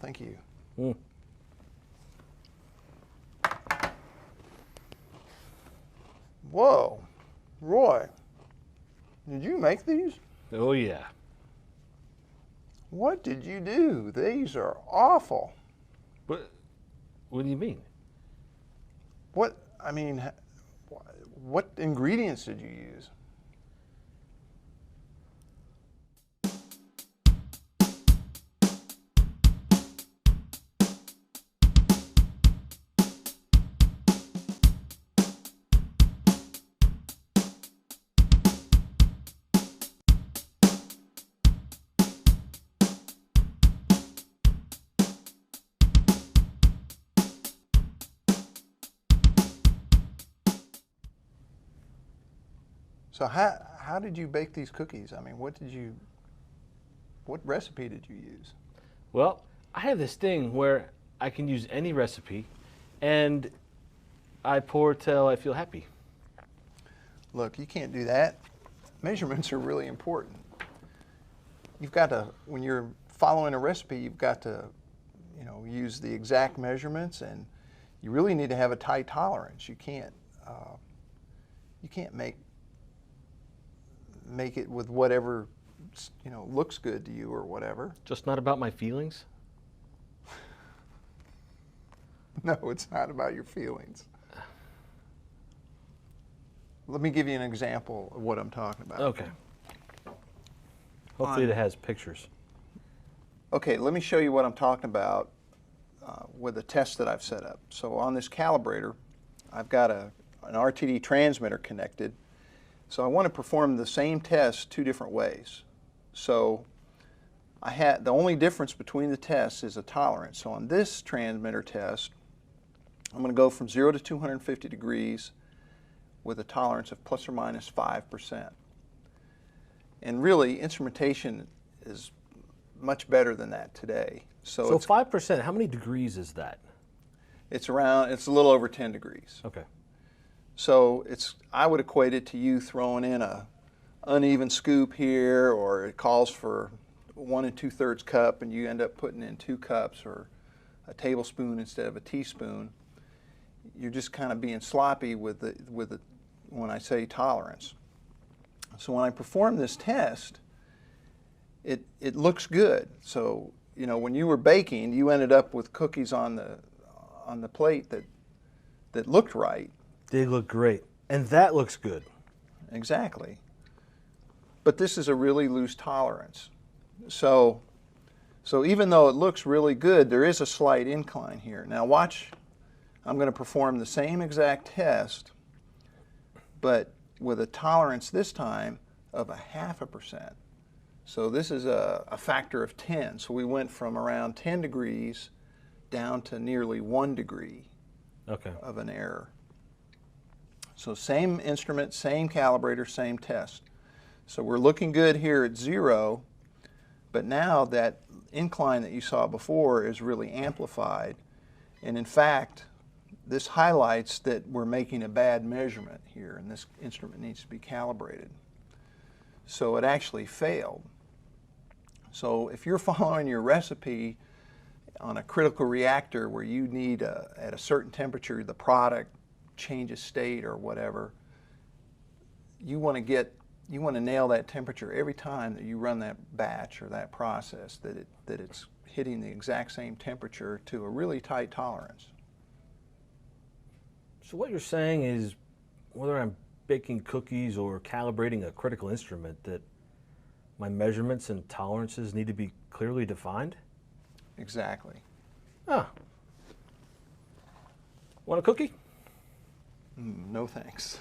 Thank you. Mm. Whoa, Roy, did you make these? Oh, yeah. What did you do? These are awful. What do you mean? What, I mean, what ingredients did you use? So how did you bake these cookies? I mean, what recipe did you use? Well, I have this thing where I can use any recipe, and I pour till I feel happy. Look, you can't do that. Measurements are really important. You've got to, when you're following a recipe, you've got to, use the exact measurements, and you really need to have a tight tolerance. You can't make it with whatever, looks good to you or whatever. Just not about my feelings? No, it's not about your feelings. Let me give you an example of what I'm talking about. Okay. Hopefully it has pictures. Okay, let me show you what I'm talking about with a test that I've set up. So on this calibrator, I've got an RTD transmitter connected. So I want to perform the same test two different ways. So the only difference between the tests is a tolerance. So on this transmitter test, I'm going to go from 0 to 250 degrees with a tolerance of plus or minus 5%. And really, instrumentation is much better than that today. So 5%, how many degrees is that? It's a little over 10 degrees. Okay. So I would equate it to you throwing in a uneven scoop here, or it calls for 1 2/3 cup and you end up putting in 2 cups or a tablespoon instead of a teaspoon. You're just kind of being sloppy with when I say tolerance. So when I perform this test, it looks good. So when you were baking, you ended up with cookies on the plate that looked right. They look great. And that looks good. Exactly. But this is a really loose tolerance. So even though it looks really good, there is a slight incline here. Now watch, I'm going to perform the same exact test, but with a tolerance this time of 0.5%. So this is a factor of 10. So we went from around 10 degrees down to nearly 1 degree of an error. So same instrument, same calibrator, same test. So we're looking good here at 0, but now that incline that you saw before is really amplified. And in fact, this highlights that we're making a bad measurement here, and this instrument needs to be calibrated. So it actually failed. So if you're following your recipe on a critical reactor where you need at a certain temperature the product changes state or whatever, you want to nail that temperature every time that you run that batch or that process, that it's hitting the exact same temperature to a really tight tolerance. So what you're saying is, whether I'm baking cookies or calibrating a critical instrument, that my measurements and tolerances need to be clearly defined? Exactly. Ah. Want a cookie? No thanks.